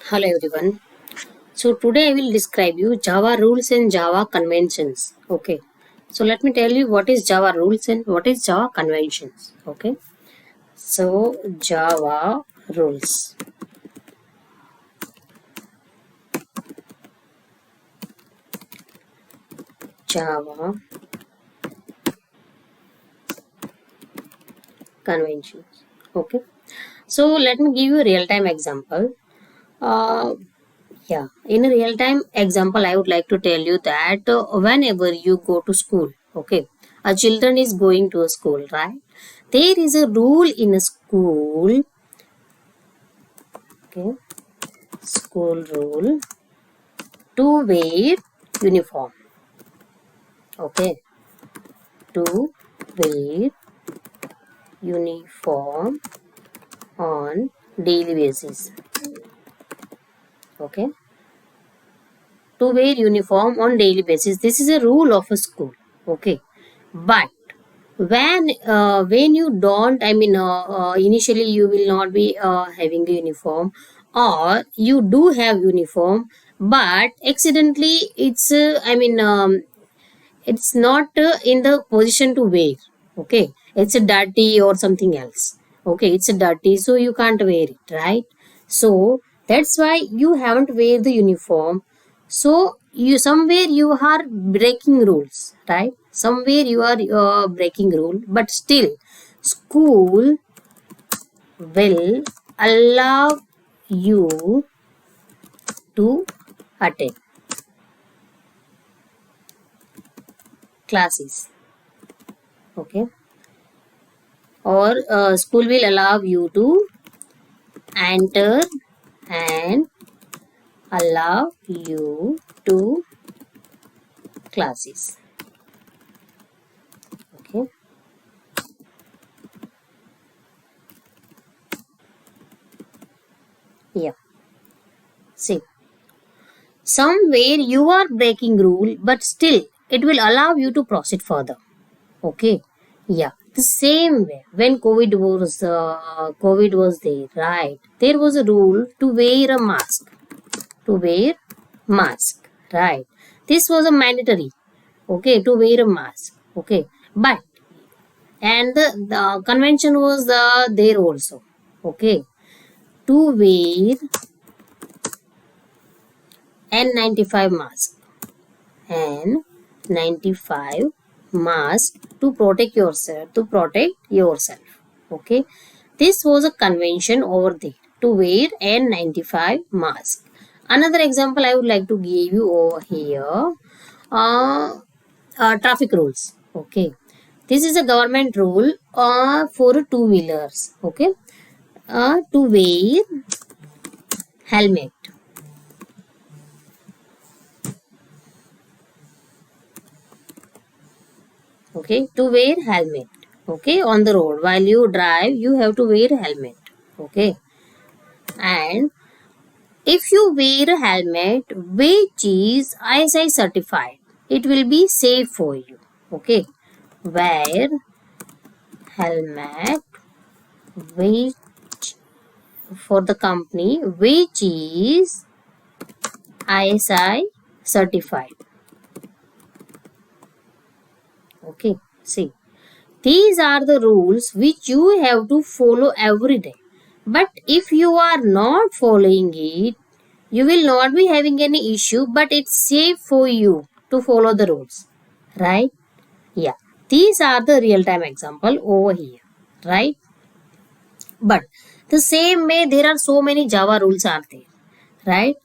Hello everyone. So today I will describe you Java rules and Java conventions. Okay. So let me tell you what is Java rules and what is Java conventions. Okay. So Java rules. Java conventions. Okay. So let me give you a real time example. Uh, yeah. In a real time example, I would like to tell you that whenever you go to school, okay, a children is going to a school, right? There is a rule in a school. Okay, school rule to wear uniform. Okay, to wear uniform on daily basis. Okay, to wear uniform on daily basis. This is a rule of a school. Okay, but when you don't, initially you will not be having a uniform, or you do have uniform, but accidentally it's not in the position to wear. Okay, it's a dirty or something else. Okay, it's a dirty, so you can't wear it, right? So that's why you haven't wear the uniform. So you somewhere you are breaking rules, right? Somewhere you are breaking rule, but still school will allow you to attend classes. Okay, or school will allow you to enter and allow you to classes. Okay, yeah, see, somewhere you are breaking rule, but still it will allow you to proceed further. Okay, yeah, the same way when covid was there, right? There was a rule to wear a mask, to wear mask, right? This was a mandatory. Okay, to wear a mask. Okay, but and the convention was there also. Okay, to wear N95 mask, N95 mask to protect yourself, okay, this was a convention over there to wear N95 mask. Another example I would like to give you over here, uh, traffic rules. Okay, this is a government rule for two wheelers. Okay, to wear helmet. Okay, to wear helmet. Okay, on the road while you drive you have to wear helmet. Okay, and if you wear a helmet which is ISI certified, it will be safe for you. Okay, wear helmet which for the company which is ISI certified. Okay, see, these are the rules which you have to follow every day. But if you are not following it, you will not be having any issue, but it's safe for you to follow the rules. Right? Yeah. These are the real time example over here. Right? But the same way there are so many Java rules are there. Right?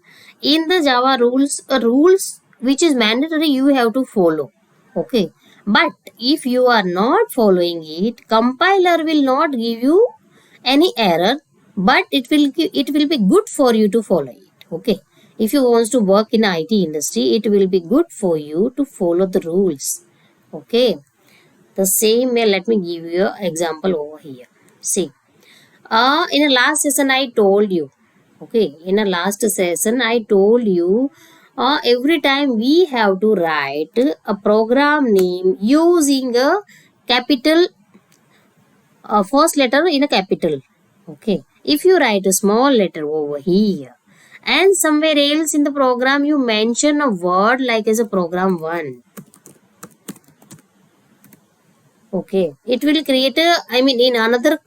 In the Java rules which is mandatory you have to follow. Okay, but if you are not following it, compiler will not give you any error, but it will be good for you to follow it. Okay, if you want to work in IT industry, it will be good for you to follow the rules. Okay, the same way, let me give you an example over here. See, in a last session I told you, okay, in a last session I told you, every time we have to write a program name using a capital, first letter in a capital. Okay, if you write a small letter over here and somewhere else in the program you mention a word like as a program 1. Okay, it will create a, I mean, in another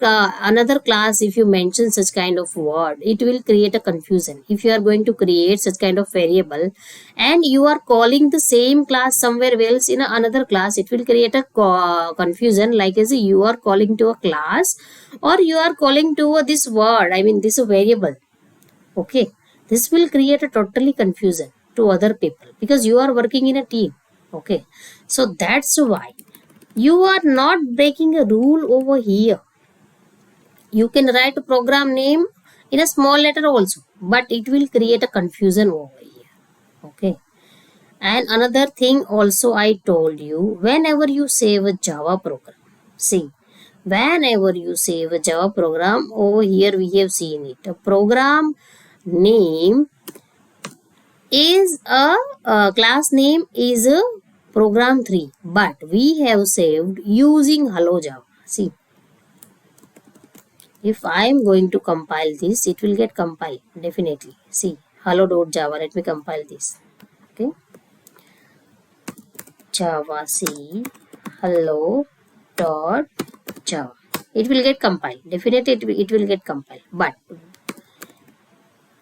class, if you mention such kind of word, it will create a confusion. If you are going to create such kind of variable, and you are calling the same class somewhere else in another class, it will create a confusion. Like as you are calling to a class, or you are calling to this word. I mean, this variable. Okay, this will create a totally confusion to other people because you are working in a team. Okay, so that's why you are not breaking a rule over here. You can write a program name in a small letter also, but it will create a confusion over here. Okay. And another thing also I told you, whenever you save a Java program, see, whenever you save a Java program, over here we have seen it. A program name is a class name is a program 3, but we have saved using hello Java. See, if I am going to compile this, it will get compiled definitely. See, hello.java. Let me compile this. Okay, Java C hello.java. It will get compiled. Definitely, it will get compiled. But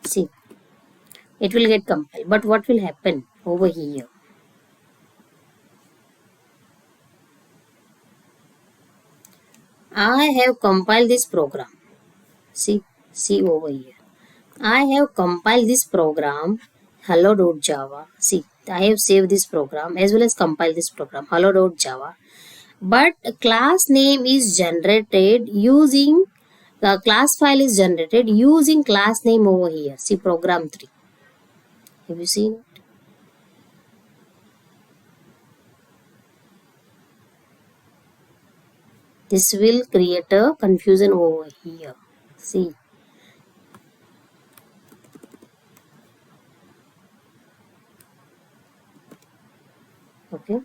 see, it will get compiled. But what will happen over here? I have compiled this program. See over here. I have compiled this program hello.java. See, I have saved this program as well as compiled this program hello.java. But class name is generated using the class file is generated using class name over here. See, program 3. Have you seen it? This will create a confusion over here. See. Okay.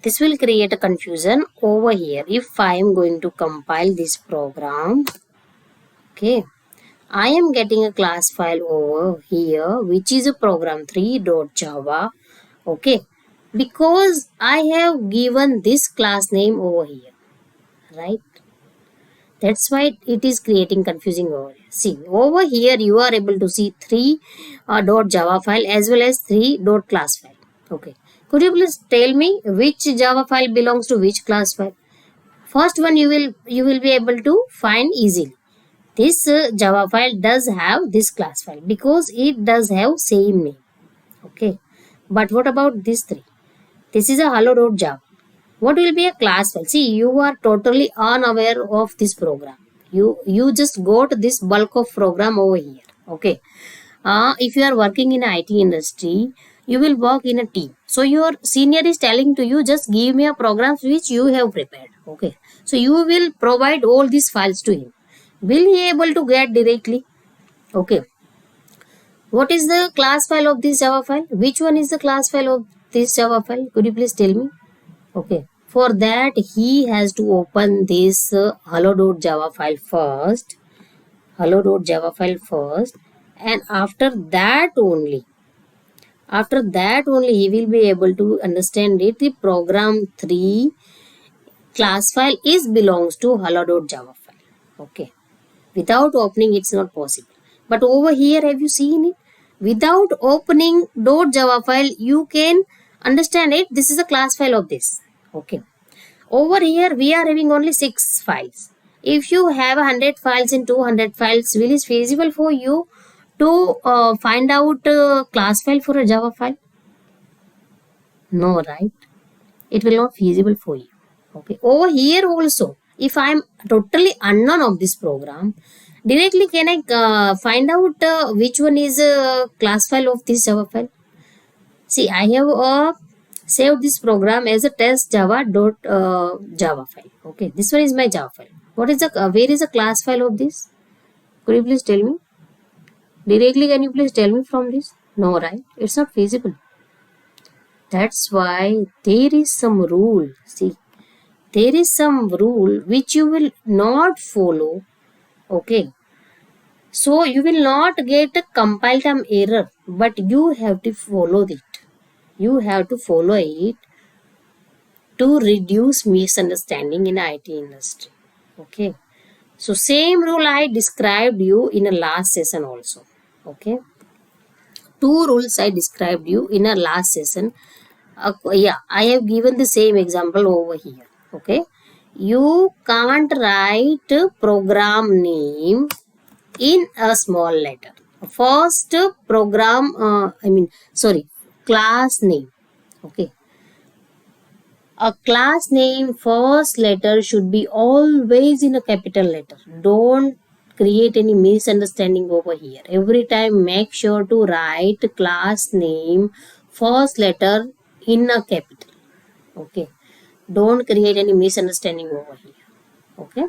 This will create a confusion over here if I am going to compile this program. Okay. I am getting a class file over here which is a program3.java. Okay. Because I have given this class name over here. Right. That's why it is creating confusing over here. See, over here you are able to see 3 .java file as well as 3 .class file. Okay. Could you please tell me which Java file belongs to which class file? First one you will be able to find easily. This Java file does have this class file because it does have same name. Okay. But what about this 3? This is a hello.java. What will be a class file? See, you are totally unaware of this program. You just got this bulk of program over here. Okay. If you are working in IT industry, you will work in a team. So your senior is telling to you, just give me a program which you have prepared. Okay. So you will provide all these files to him. Will he able to get directly? Okay. What is the class file of this Java file? Which one is the class file of this Java file? Could you please tell me? Okay. For that, he has to open this hello.java file first. Hello.java file first. And after that only he will be able to understand it. The program 3 class file is belongs to hello.java file. Okay. Without opening, it's not possible. But over here, have you seen it? Without opening .java file, you can understand it. This is a class file of this. Okay. Over here, we are having only 6 files. If you have 100 files and 200 files, will it feasible for you to find out class file for a Java file? No, right? It will not feasible for you. Okay. Over here also, if I am totally unknown of this program, directly can I find out which one is a class file of this Java file? See, I have saved this program as a test java.java file. Okay, this one is my Java file. What is the where is the class file of this? Could you please tell me? Directly, can you please tell me from this? No, right? It's not feasible. That's why there is some rule. See, there is some rule which you will not follow Okay. So you will not get a compile time error, but you have to follow it. You have to follow it to reduce misunderstanding in IT industry. Okay. So same rule I described you in a last session also. Okay. Two rules I described you in a last session. Yeah, I have given the same example over here. Okay. You can't write program name in a small letter. First program, class name. Okay. A class name first letter should be always in a capital letter. Don't create any misunderstanding over here. Every time make sure to write class name first letter in a capital. Okay. Don't create any misunderstanding over here. Okay.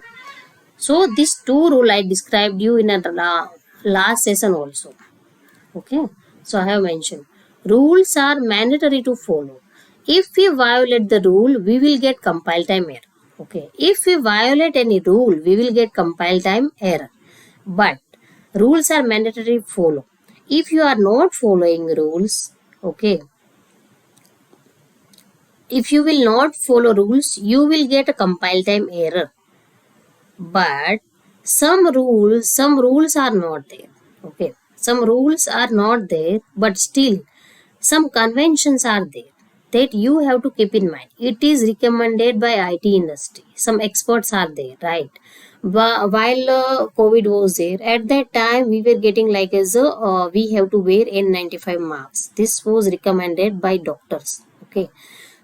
So these two rule I described you in a last session also. Okay. So I have mentioned rules are mandatory to follow. If we violate the rule, we will get compile time error. Okay. If we violate any rule, we will get compile time error. But rules are mandatory to follow. If you are not following rules, okay, if you will not follow rules, you will get a compile time error. But some rules are not there. Okay. Some rules are not there, but still some conventions are there that you have to keep in mind. It is recommended by IT industry. Some experts are there, right? While COVID was there, at that time we were getting like as a we have to wear N95 masks. This was recommended by doctors. Okay.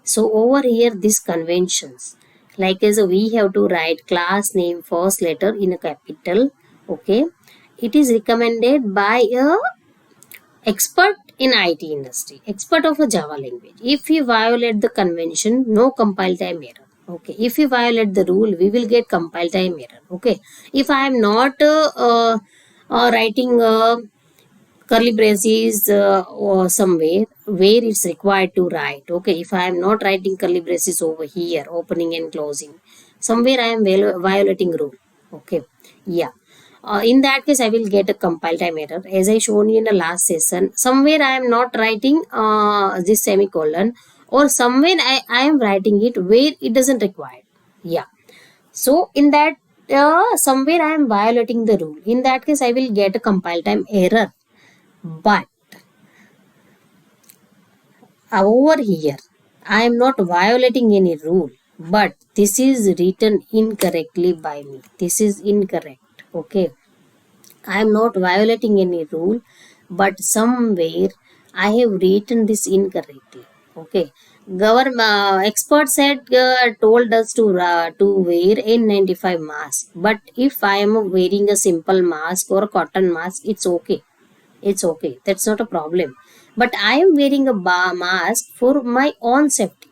So over here, these conventions, like as we have to write class name first letter in a capital. Okay. It is recommended by a expert in IT industry, expert of a Java language. If we violate the convention, no compile time error. Okay. If we violate the rule, we will get compile time error. Okay. If I am not writing curly braces or somewhere where it's required to write. Okay. If I am not writing curly braces over here, opening and closing, somewhere I am violating rule. Okay. Yeah. In that case, I will get a compile time error. As I shown you in the last session, somewhere I am not writing this semicolon, or somewhere I am writing it where it doesn't require. Yeah. So in that somewhere I am violating the rule. In that case, I will get a compile time error. But over here, I am not violating any rule. But this is written incorrectly by me. This is incorrect. Okay. I am not violating any rule, but somewhere I have written this incorrectly. Okay. Government experts had told us to wear N95 mask, but if I am wearing a simple mask or a cotton mask, it's okay. It's okay. That's not a problem. But I am wearing a mask for my own safety.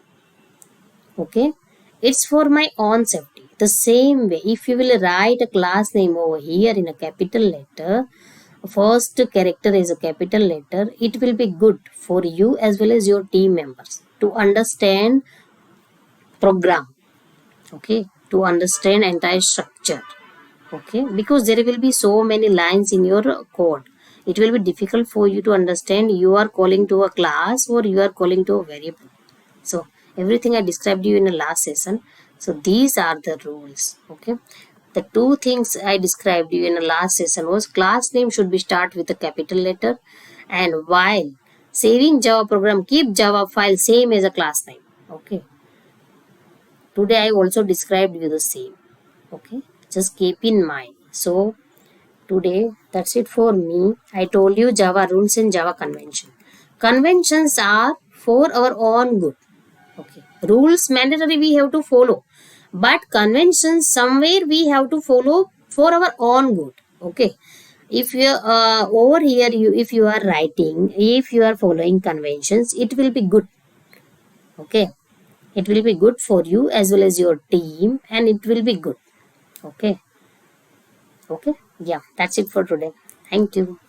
Okay. It's for my own safety. The same way, if you will write a class name over here in a capital letter, first character is a capital letter, it will be good for you as well as your team members to understand program. Okay. To understand entire structure. Okay. Because there will be so many lines in your code. It will be difficult for you to understand you are calling to a class or you are calling to a variable. So everything I described you in the last session. So these are the rules. Okay. The two things I described you in the last session was class name should be start with a capital letter, and while saving Java program, keep Java file same as a class name. Okay. Today I also described you the same. Okay. Just keep in mind. So today that's it for me. I told you Java rules and Java convention. Conventions are for our own good. Okay. Rules mandatory we have to follow. But conventions somewhere we have to follow for our own good. Okay. If you over here if you are writing, if you are following conventions, it will be good. Okay. It will be good for you as well as your team, and it will be good. Okay. Okay. Yeah, that's it for today. Thank you.